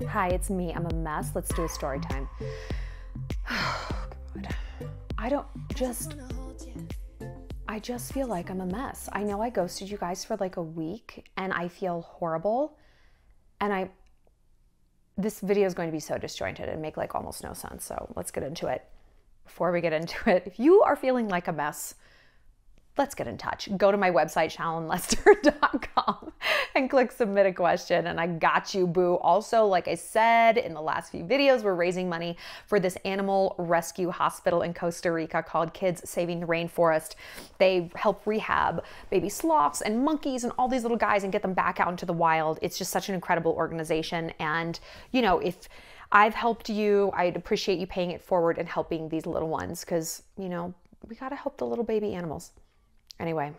Hi, it's me. I'm a mess. Let's do a story time. Oh, God. I just feel like I'm a mess. I know I ghosted you guys for like a week and I feel horrible. And this video is going to be so disjointed and make like almost no sense. So let's get into it. Before we get into it, if you are feeling like a mess, let's get in touch. Go to my website, shallonlester.com, and click submit a question, and I got you, boo. Also, like I said in the last few videos, we're raising money for this animal rescue hospital in Costa Rica called Kids Saving the Rainforest. They help rehab baby sloths and monkeys and all these little guys and get them back out into the wild. It's just such an incredible organization. And, you know, if I've helped you, I'd appreciate you paying it forward and helping these little ones because, you know, we got to help the little baby animals. Anyway,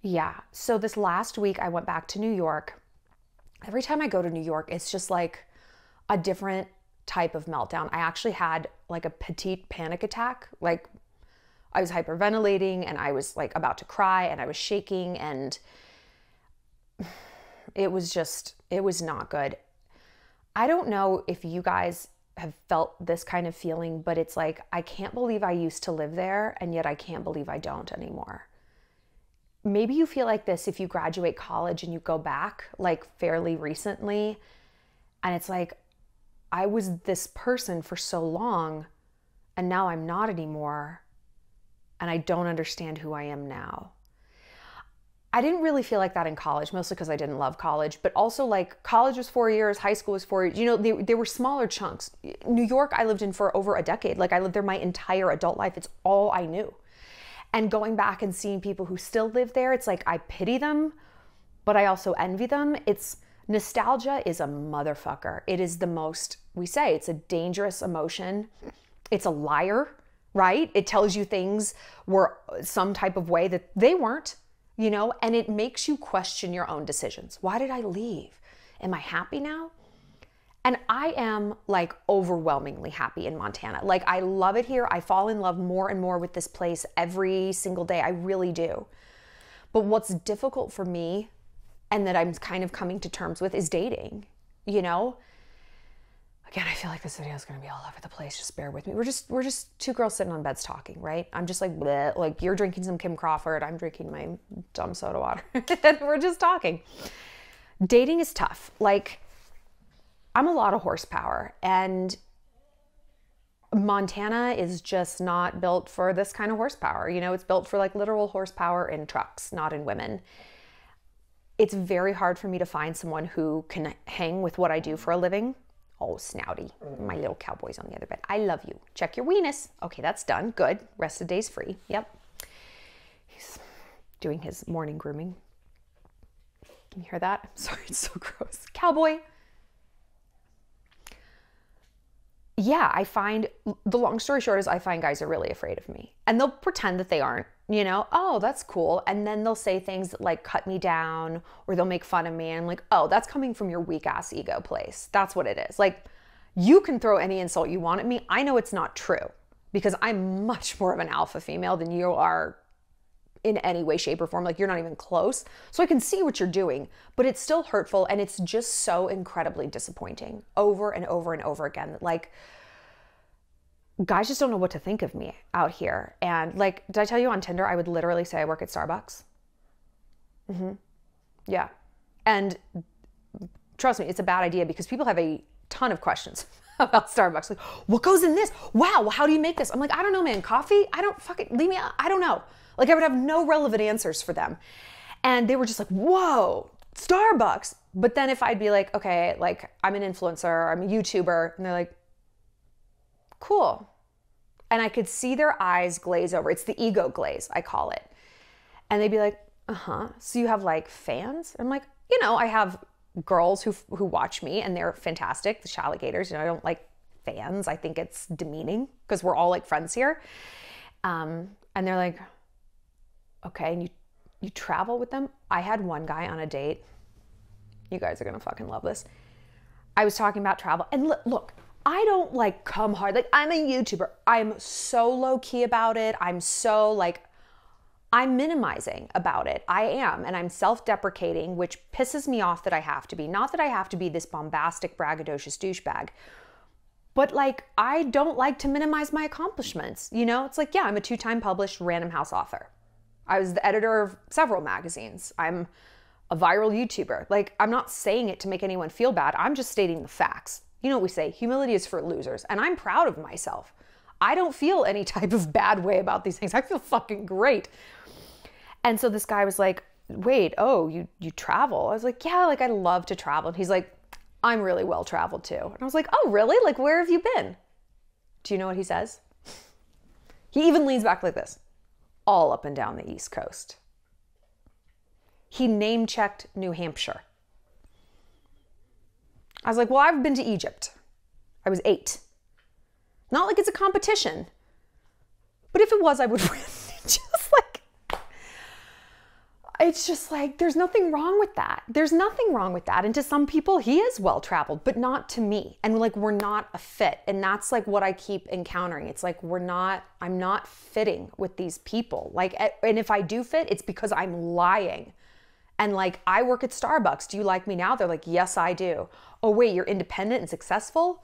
yeah, so this last week I went back to New York. Every time I go to New York, it's just like a different type of meltdown. I actually had like a petite panic attack. Like I was hyperventilating and I was like about to cry and I was shaking and it was not good. I don't know if you guys have felt this kind of feeling, but it's like, I can't believe I used to live there, and yet I can't believe I don't anymore. Maybe you feel like this if you graduate college and you go back like fairly recently, and it's like, I was this person for so long, and now I'm not anymore, and I don't understand who I am now. I didn't really feel like that in college, mostly because I didn't love college, but also like college was 4 years, high school was 4 years, you know, they were smaller chunks. New York, I lived in for over a decade. Like I lived there my entire adult life. It's all I knew. And going back and seeing people who still live there, it's like, I pity them, but I also envy them. Nostalgia is a motherfucker. It is the most, we say, it's a dangerous emotion. It's a liar, right? It tells you things were some type of way that they weren't. You know, and it makes you question your own decisions. Why did I leave? Am I happy now? And I am like overwhelmingly happy in Montana. Like I love it here. I fall in love more and more with this place every single day. I really do. But what's difficult for me and that I'm kind of coming to terms with is dating, you know? Again, I feel like this video is going to be all over the place. Just bear with me. We're just two girls sitting on beds talking, right? I'm just like, bleh, like you're drinking some Kim Crawford. I'm drinking my dumb soda water. And we're just talking. Dating is tough. Like I'm a lot of horsepower and Montana is just not built for this kind of horsepower. You know, it's built for like literal horsepower in trucks, not in women. It's very hard for me to find someone who can hang with what I do for a living. Oh, snouty. My little cowboy's on the other bed. I love you. Check your weenus. Okay, that's done. Good. Rest of the day's free. Yep. He's doing his morning grooming. Can you hear that? I'm sorry, it's so gross. Cowboy. Yeah, I find, the long story short is I find guys are really afraid of me. And they'll pretend that they aren't, you know, oh, that's cool. And then they'll say things that like cut me down or they'll make fun of me. And I'm like, oh, that's coming from your weak ass ego place. That's what it is. Like you can throw any insult you want at me. I know it's not true because I'm much more of an alpha female than you are in any way, shape or form. Like you're not even close. So I can see what you're doing, but it's still hurtful. And it's just so incredibly disappointing over and over and over again that like, guys just don't know what to think of me out here. And like, did I tell you on Tinder, I would literally say I work at Starbucks? Yeah. And trust me, it's a bad idea because people have a ton of questions about Starbucks. Like, what goes in this? Wow, how do you make this? I'm like, I don't know, man. Coffee? I don't fucking, leave me out. I don't know. Like I would have no relevant answers for them. And they were just like, whoa, Starbucks. But then if I'd be like, okay, like I'm an influencer, I'm a YouTuber, and they're like, cool. And I could see their eyes glaze over. It's the ego glaze, I call it. And they'd be like, so you have like fans? I'm like, you know, I have girls who watch me and they're fantastic. The Shalligators, you know, I don't like fans. I think it's demeaning because we're all like friends here. And they're like, okay, and you travel with them? I had one guy on a date. You guys are going to fucking love this. I was talking about travel and look, I don't like come hard. Like I'm a YouTuber. I'm so low key about it. I'm so like, I'm minimizing about it. I am. And I'm self-deprecating, which pisses me off that I have to be. Not that I have to be this bombastic, braggadocious douchebag, but like, I don't like to minimize my accomplishments. You know, it's like, yeah, I'm a 2-time published Random House author. I was the editor of several magazines. I'm a viral YouTuber. Like, I'm not saying it to make anyone feel bad. I'm just stating the facts. You know what we say, humility is for losers. And I'm proud of myself. I don't feel any type of bad way about these things. I feel fucking great. And so this guy was like, wait, oh, you travel? I was like, yeah, like I love to travel. And he's like, I'm really well traveled too. And I was like, oh, really? Like, where have you been? Do you know what he says? He even leans back like this, all up and down the East Coast. He name-checked New Hampshire. I was like, well, I've been to Egypt. I was 8. Not like it's a competition, but if it was, I would win. It's just like, there's nothing wrong with that. There's nothing wrong with that. And to some people, he is well-traveled, but not to me. And like, we're not a fit. And that's like what I keep encountering. It's like, I'm not fitting with these people. Like, and if I do fit, it's because I'm lying. And like, I work at Starbucks. Do you like me now? They're like, yes, I do. Oh, wait, you're independent and successful?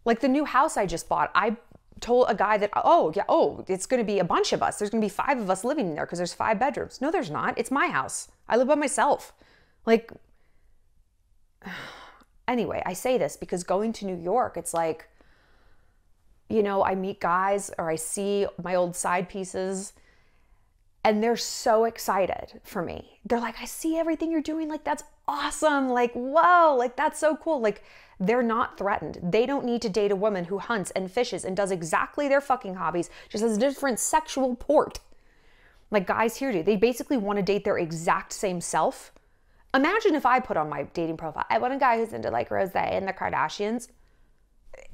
Like the new house I just bought, I told a guy that, it's going to be a bunch of us. There's going to be 5 of us living in there because there's 5 bedrooms. No, there's not. It's my house. I live by myself. Like, anyway, I say this because going to New York, it's like, you know, I meet guys or I see my old side pieces and they're so excited for me. They're like, I see everything you're doing. Like, that's awesome. Like, whoa, like, that's so cool. Like, they're not threatened. They don't need to date a woman who hunts and fishes and does exactly their fucking hobbies, just has a different sexual port. Like guys here do. They basically want to date their exact same self. Imagine if I put on my dating profile, I want a guy who's into like Rosé and the Kardashians.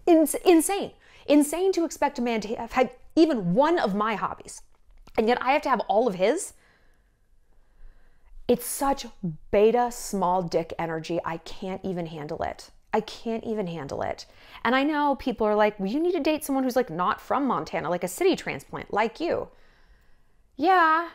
Insane. Insane to expect a man to have had even one of my hobbies. And yet I have to have all of his. It's such beta small dick energy. I can't even handle it. I can't even handle it. And I know people are like, well, you need to date someone who's like not from Montana, like a city transplant, like you. Yeah,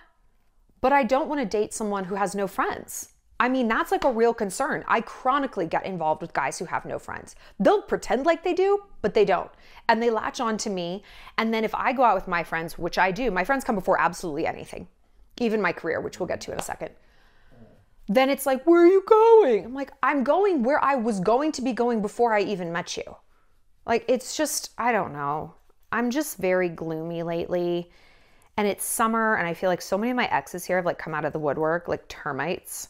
but I don't want to date someone who has no friends. I mean, that's like a real concern. I chronically get involved with guys who have no friends. They'll pretend like they do, but they don't. And they latch on to me. And then if I go out with my friends, which I do, my friends come before absolutely anything, even my career, which we'll get to in a second. Then it's like, where are you going? I'm like, I'm going where I was going to be going before I even met you. Like, it's just, I don't know. I'm just very gloomy lately. And it's summer and I feel like so many of my exes here have like come out of the woodwork, like termites.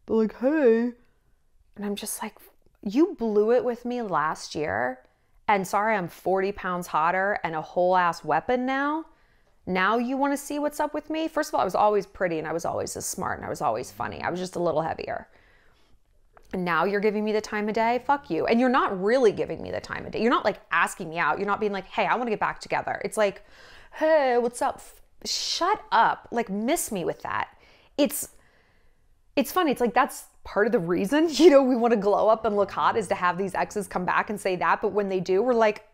They're like, hey. And I'm just like, you blew it with me last year. And sorry, I'm 40 pounds hotter and a whole ass weapon now. Now you want to see what's up with me? First of all, I was always pretty and I was always as smart and I was always funny. I was just a little heavier. And now you're giving me the time of day? Fuck you. And you're not really giving me the time of day. You're not like asking me out. You're not being like, hey, I want to get back together. It's like, hey, what's up? Shut up. Like, miss me with that. It's funny. It's like, that's part of the reason, you know, we want to glow up and look hot is to have these exes come back and say that. But when they do, we're like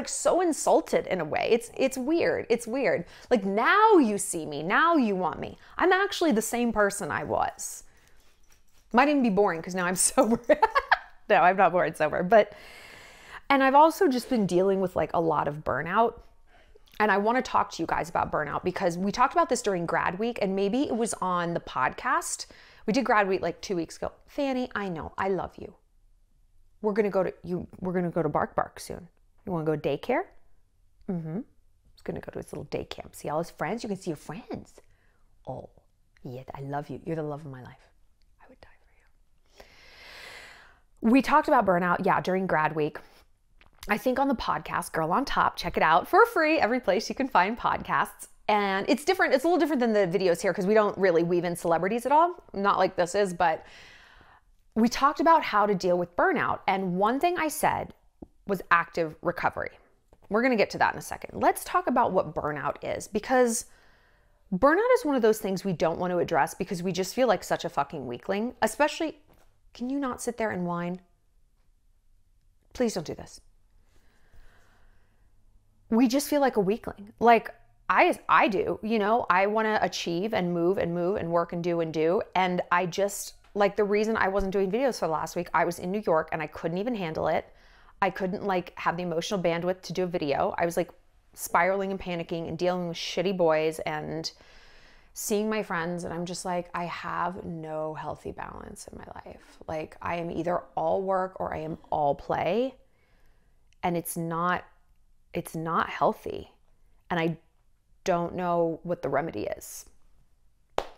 so insulted in a way. It's weird. It's weird. Like, now you see me. Now you want me. I'm actually the same person I was. Might even be boring because now I'm sober. No, I'm not bored sober. And I've also just been dealing with like a lot of burnout. And I want to talk to you guys about burnout because we talked about this during grad week and maybe it was on the podcast. We did grad week like 2 weeks ago. Fanny, I know, I love you. We're going to go to Bark Bark soon. You want to go daycare? Mm-hmm. He's going to go to his little day camp. See all his friends? You can see your friends. Oh, yeah, I love you. You're the love of my life. I would die for you. We talked about burnout, yeah, during grad week. I think on the podcast, Girl on Top, check it out for free, every place you can find podcasts. And it's different. It's a little different than the videos here because we don't really weave in celebrities at all. Not like this is, but we talked about how to deal with burnout. And one thing I said was active recovery. We're going to get to that in a second. Let's talk about what burnout is because burnout is one of those things we don't want to address because we just feel like such a fucking weakling, especially, can you not sit there and whine? Please don't do this. We just feel like a weakling. Like, I do, you know, I want to achieve and move and work and do. And I just, like, the reason I wasn't doing videos for the last week, I was in New York and I couldn't even handle it. I couldn't like have the emotional bandwidth to do a video. I was like spiraling and panicking and dealing with shitty boys and seeing my friends. And I'm just like, I have no healthy balance in my life. Like, I am either all work or I am all play. And it's not healthy. And I don't know what the remedy is.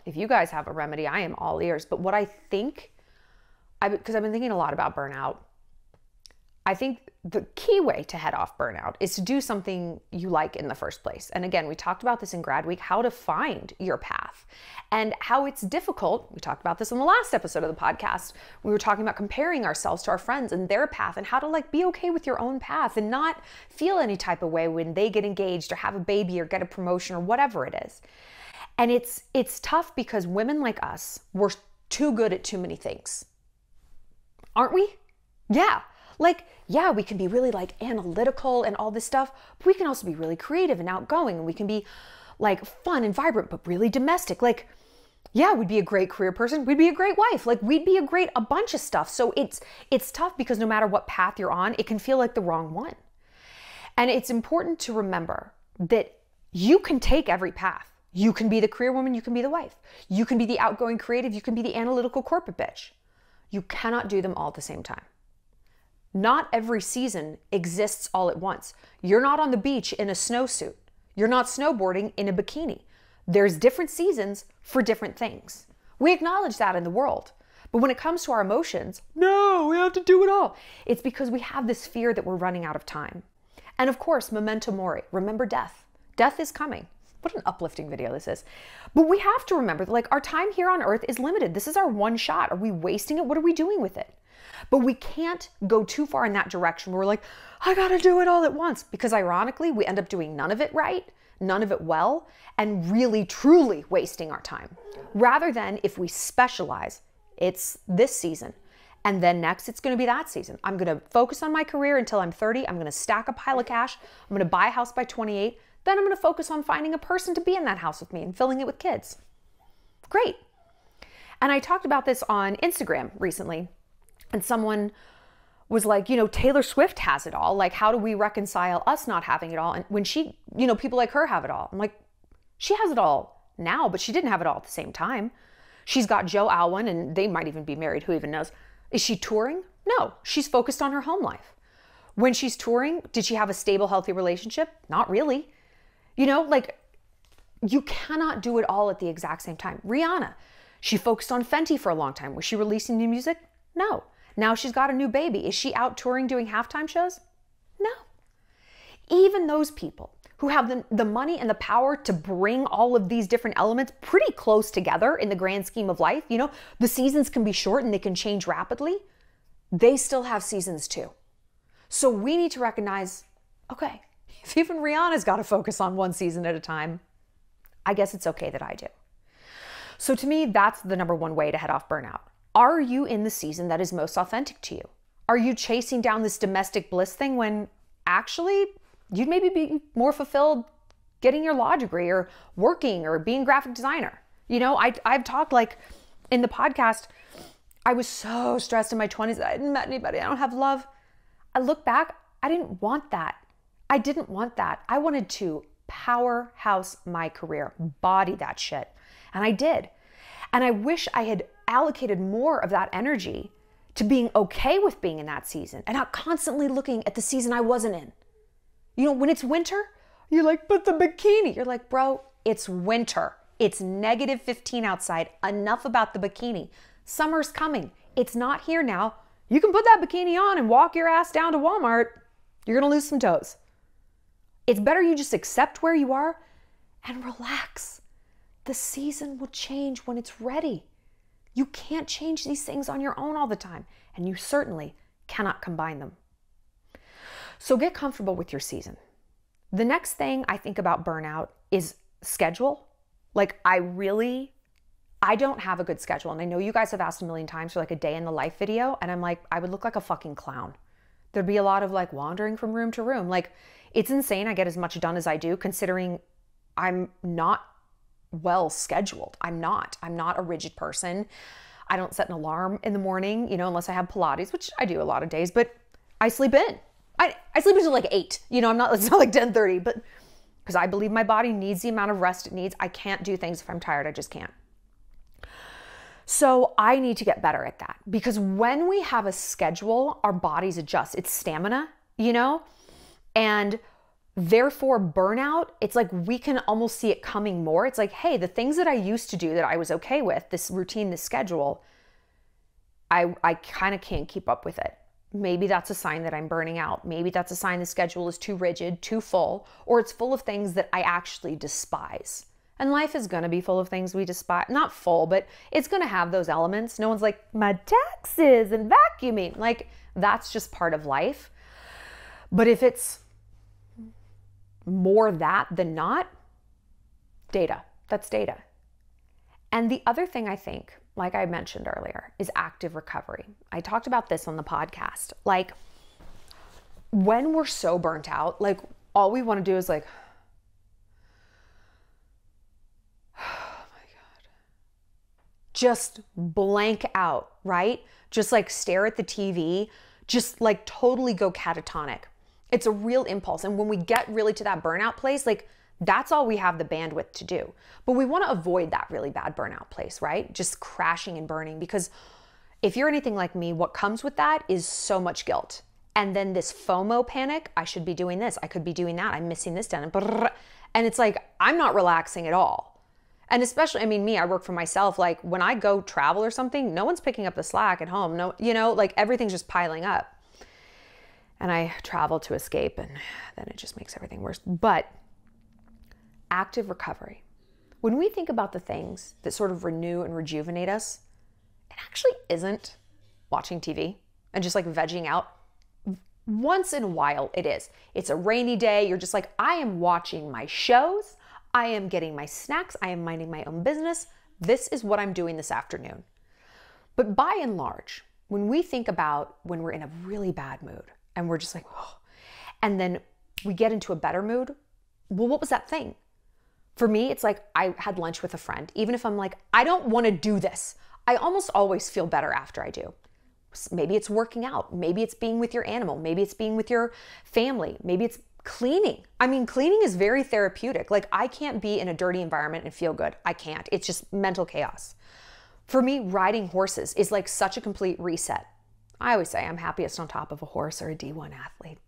If you guys have a remedy, I am all ears. But what I think, because I've been thinking a lot about burnout, I think the key way to head off burnout is to do something you like in the first place. And again, we talked about this in grad week, how to find your path and how it's difficult. We talked about this in the last episode of the podcast. We were talking about comparing ourselves to our friends and their path and how to like be okay with your own path and not feel any type of way when they get engaged or have a baby or get a promotion or whatever it is. And it's tough because women like us, we're too good at too many things. Aren't we? Yeah. Like, yeah, we can be really like analytical and all this stuff, but we can also be really creative and outgoing, and we can be like fun and vibrant, but really domestic. Like, yeah, we'd be a great career person. We'd be a great wife. Like, we'd be a bunch of stuff. So it's tough because no matter what path you're on, it can feel like the wrong one. And it's important to remember that you can take every path. You can be the career woman. You can be the wife. You can be the outgoing creative. You can be the analytical corporate bitch. You cannot do them all at the same time. Not every season exists all at once. You're not on the beach in a snowsuit. You're not snowboarding in a bikini. There's different seasons for different things. We acknowledge that in the world. But when it comes to our emotions, no, we have to do it all. It's because we have this fear that we're running out of time. And of course, memento mori, remember death. Death is coming. What an uplifting video this is. But we have to remember that like our time here on earth is limited. This is our one shot. Are we wasting it? What are we doing with it? But we can't go too far in that direction where we're like, I gotta do it all at once. Because ironically, we end up doing none of it right, none of it well, and really, truly wasting our time. Rather than if we specialize, it's this season. And then next, it's gonna be that season. I'm gonna focus on my career until I'm 30. I'm gonna stack a pile of cash. I'm gonna buy a house by 28. Then I'm gonna focus on finding a person to be in that house with me and filling it with kids. Great. And I talked about this on Instagram recently. And someone was like, you know, Taylor Swift has it all. Like, how do we reconcile us not having it all? And when she, you know, people like her have it all. I'm like, she has it all now, but she didn't have it all at the same time. She's got Joe Alwyn and they might even be married. Who even knows? Is she touring? No, she's focused on her home life. When she's touring, did she have a stable, healthy relationship? Not really. You know, like you cannot do it all at the exact same time. Rihanna, she focused on Fenty for a long time. Was she releasing new music? No. Now she's got a new baby. Is she out touring doing halftime shows? No. Even those people who have the money and the power to bring all of these different elements pretty close together in the grand scheme of life, you know, the seasons can be short and they can change rapidly. They still have seasons too. So we need to recognize, okay, if even Rihanna's got to focus on one season at a time, I guess it's okay that I do. So to me, that's the number one way to head off burnout. Are you in the season that is most authentic to you? Are you chasing down this domestic bliss thing when actually you'd maybe be more fulfilled getting your law degree or working or being a graphic designer? You know, I've talked like in the podcast, I was so stressed in my 20s that I hadn't met anybody. I don't have love. I look back, I didn't want that. I didn't want that. I wanted to powerhouse my career, body that shit. And I did. And I wish I had allocated more of that energy to being okay with being in that season and not constantly looking at the season I wasn't in. You know, when it's winter, you're like, but the bikini. You're like, bro, it's winter. It's -15 outside. Enough about the bikini. Summer's coming. It's not here now. You can put that bikini on and walk your ass down to Walmart. You're going to lose some toes. It's better you just accept where you are and relax. The season will change when it's ready. You can't change these things on your own all the time, and you certainly cannot combine them. So get comfortable with your season. The next thing I think about burnout is schedule. Like I don't have a good schedule. And I know you guys have asked a million times for like a day in the life video. And I'm like, I would look like a fucking clown. There'd be a lot of like wandering from room to room. Like it's insane I get as much done as I do considering I'm not well scheduled. I'm not a rigid person. I don't set an alarm in the morning, you know, unless I have Pilates, which I do a lot of days, but I sleep in. I sleep until like 8, you know, it's not like 10:30, but because I believe my body needs the amount of rest it needs. I can't do things if I'm tired. I just can't. So I need to get better at that, because when we have a schedule, our bodies adjust. It's stamina, you know, and therefore burnout, it's like we can almost see it coming more. It's like, hey, the things that I used to do that I was okay with, this routine, this schedule, I kind of can't keep up with it. Maybe that's a sign that I'm burning out. Maybe that's a sign the schedule is too rigid, too full, or it's full of things that I actually despise. And life is going to be full of things we despise. Not full, but it's going to have those elements. No one's like, my taxes and vacuuming. Like, that's just part of life. But if it's more that than not, data. That's data. And the other thing I think, like I mentioned earlier, is active recovery. I talked about this on the podcast. Like, when we're so burnt out, like, all we want to do is like, oh my God, just blank out, right? Just like stare at the TV, just like totally go catatonic. It's a real impulse. And when we get really to that burnout place, like, that's all we have the bandwidth to do. But we want to avoid that really bad burnout place, right? Just crashing and burning, because if you're anything like me, what comes with that is so much guilt. And then this FOMO panic, I should be doing this, I could be doing that, I'm missing this down. And it's like, I'm not relaxing at all. And especially, I mean, me, I work for myself. Like, when I go travel or something, no one's picking up the slack at home. No, you know, like, everything's just piling up. And I travel to escape, and then it just makes everything worse. But active recovery. When we think about the things that sort of renew and rejuvenate us, it actually isn't watching TV and just like vegging out. Once in a while it is. It's a rainy day. You're just like, I am watching my shows. I am getting my snacks. I am minding my own business. This is what I'm doing this afternoon. But by and large, when we think about when we're in a really bad mood and we're just like, oh, and then we get into a better mood, well, what was that thing? For me, it's like I had lunch with a friend. Even if I'm like, I don't want to do this, I almost always feel better after I do. Maybe it's working out. Maybe it's being with your animal. Maybe it's being with your family. Maybe it's cleaning. I mean, cleaning is very therapeutic. Like, I can't be in a dirty environment and feel good. I can't. It's just mental chaos. For me, riding horses is like such a complete reset. I always say I'm happiest on top of a horse or a D1 athlete.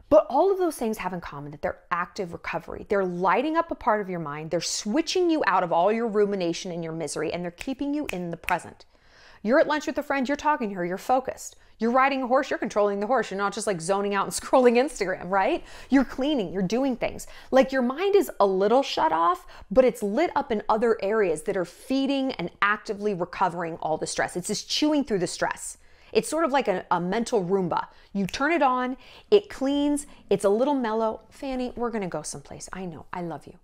But all of those things have in common that they're active recovery. They're lighting up a part of your mind. They're switching you out of all your rumination and your misery, and they're keeping you in the present. You're at lunch with a friend, you're talking to her, you're focused. You're riding a horse, you're controlling the horse. You're not just like zoning out and scrolling Instagram, right? You're cleaning, you're doing things. Like, your mind is a little shut off, but it's lit up in other areas that are feeding and actively recovering all the stress. It's just chewing through the stress. It's sort of like a mental Roomba. You turn it on, it cleans, it's a little mellow. Fanny, we're gonna go someplace. I know, I love you.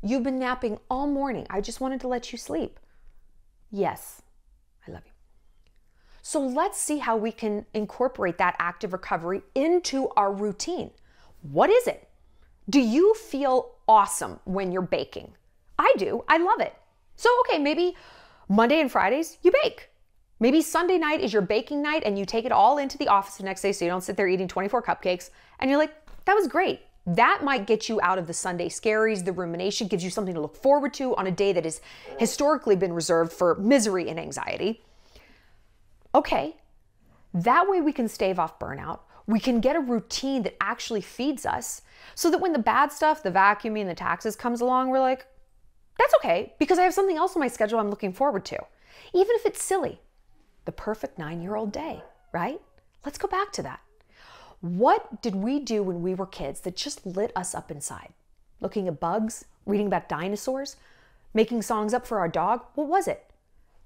You've been napping all morning. I just wanted to let you sleep. Yes, I love you. So let's see how we can incorporate that active recovery into our routine. What is it? Do you feel awesome when you're baking? I do, I love it. So, okay, maybe Monday and Fridays, you bake. Maybe Sunday night is your baking night and you take it all into the office the next day so you don't sit there eating 24 cupcakes and you're like, that was great. That might get you out of the Sunday scaries, the rumination, gives you something to look forward to on a day that has historically been reserved for misery and anxiety. Okay, that way we can stave off burnout. We can get a routine that actually feeds us so that when the bad stuff, the vacuuming and the taxes comes along, we're like, that's okay because I have something else on my schedule I'm looking forward to. Even if it's silly. The perfect 9-year-old day, right? Let's go back to that. What did we do when we were kids that just lit us up inside? Looking at bugs, reading about dinosaurs, making songs up for our dog? What was it?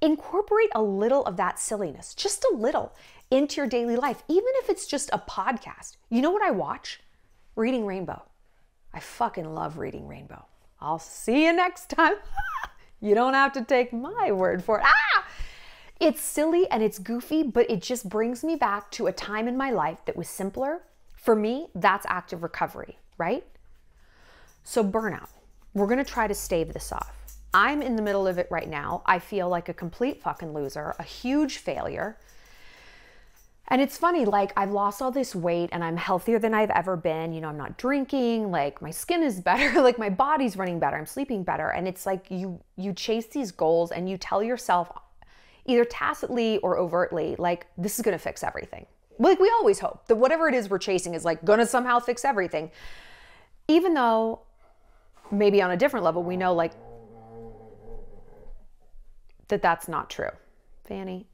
Incorporate a little of that silliness, just a little, into your daily life, even if it's just a podcast. You know what I watch? Reading Rainbow. I fucking love Reading Rainbow. I'll see you next time. You don't have to take my word for it. It's silly and it's goofy, but it just brings me back to a time in my life that was simpler. For me, that's active recovery, right? So burnout, we're gonna try to stave this off. I'm in the middle of it right now. I feel like a complete fucking loser, a huge failure. And it's funny, like I've lost all this weight and I'm healthier than I've ever been. You know, I'm not drinking, like my skin is better, like my body's running better, I'm sleeping better. And it's like you chase these goals and you tell yourself either tacitly or overtly, like this is gonna fix everything. Like we always hope that whatever it is we're chasing is like gonna somehow fix everything. Even though maybe on a different level, we know like that that's not true. Fanny.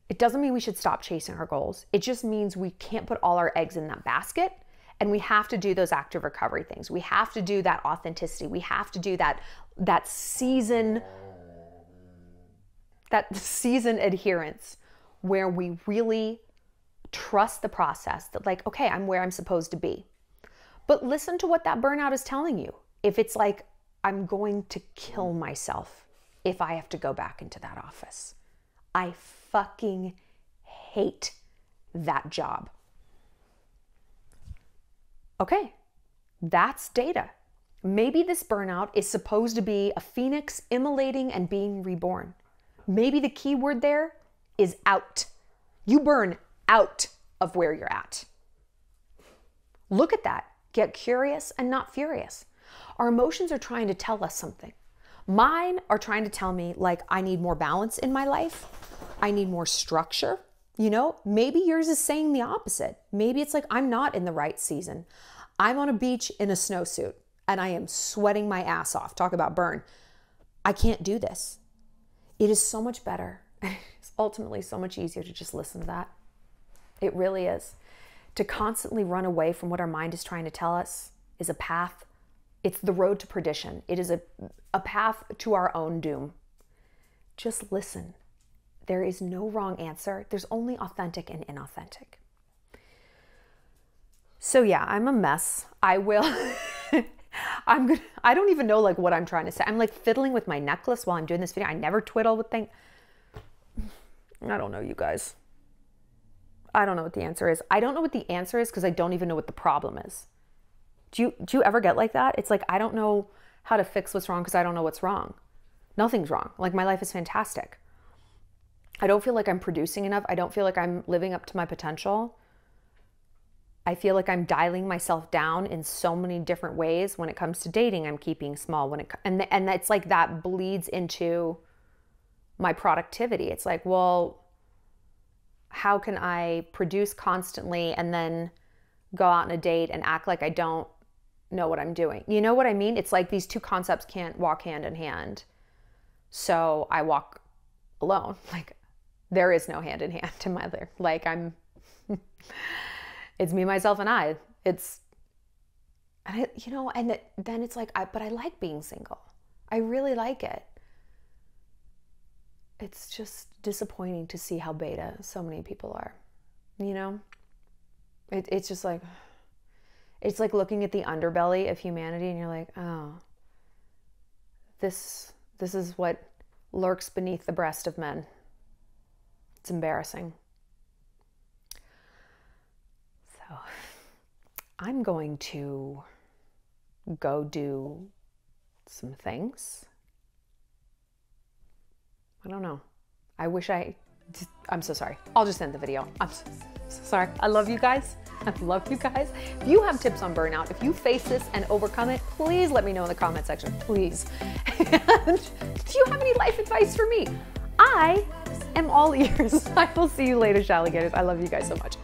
It doesn't mean we should stop chasing our goals. It just means we can't put all our eggs in that basket, and we have to do those active recovery things. We have to do that authenticity. We have to do that season adherence where we really trust the process that like, okay, I'm where I'm supposed to be. But listen to what that burnout is telling you. If it's like, I'm going to kill myself if I have to go back into that office. I fucking hate that job. Okay, that's data. Maybe this burnout is supposed to be a phoenix immolating and being reborn. Maybe the key word there is out. You burn out of where you're at. Look at that. Get curious and not furious. Our emotions are trying to tell us something. Mine are trying to tell me like I need more balance in my life. I need more structure. You know, maybe yours is saying the opposite. Maybe it's like I'm not in the right season. I'm on a beach in a snowsuit and I am sweating my ass off. Talk about burn. I can't do this. It is so much better. It's ultimately so much easier to just listen to that. It really is. To constantly run away from what our mind is trying to tell us is a path. It's the road to perdition. It is a path to our own doom. Just listen. There is no wrong answer. There's only authentic and inauthentic. So yeah, I'm a mess. I don't even know like what I'm trying to say. I'm like fiddling with my necklace while I'm doing this video. I never twiddle with things. I don't know, you guys. I don't know what the answer is. I don't know what the answer is because I don't even know what the problem is. Do you ever get like that? It's like, I don't know how to fix what's wrong because I don't know what's wrong. Nothing's wrong. Like my life is fantastic. I don't feel like I'm producing enough. I don't feel like I'm living up to my potential. I feel like I'm dialing myself down in so many different ways. When it comes to dating, I'm keeping small. And it's like that bleeds into my productivity. It's like, well, how can I produce constantly and then go out on a date and act like I don't know what I'm doing? You know what I mean? It's like these two concepts can't walk hand in hand. So I walk alone. Like there is no hand in hand in my life. Like it's me, myself, and I. Then it's like, but I like being single. I really like it. It's just disappointing to see how beta so many people are, you know? It's just like, it's like looking at the underbelly of humanity and you're like, oh, this is what lurks beneath the breast of men. It's embarrassing. So I'm going to go do some things. I don't know. I'm so sorry. I'll just end the video. I'm so sorry. I love you guys. I love you guys. If you have tips on burnout, if you face this and overcome it, please let me know in the comment section, please. And do you have any life advice for me? I am all ears. I will see you later, Shalligators. I love you guys so much.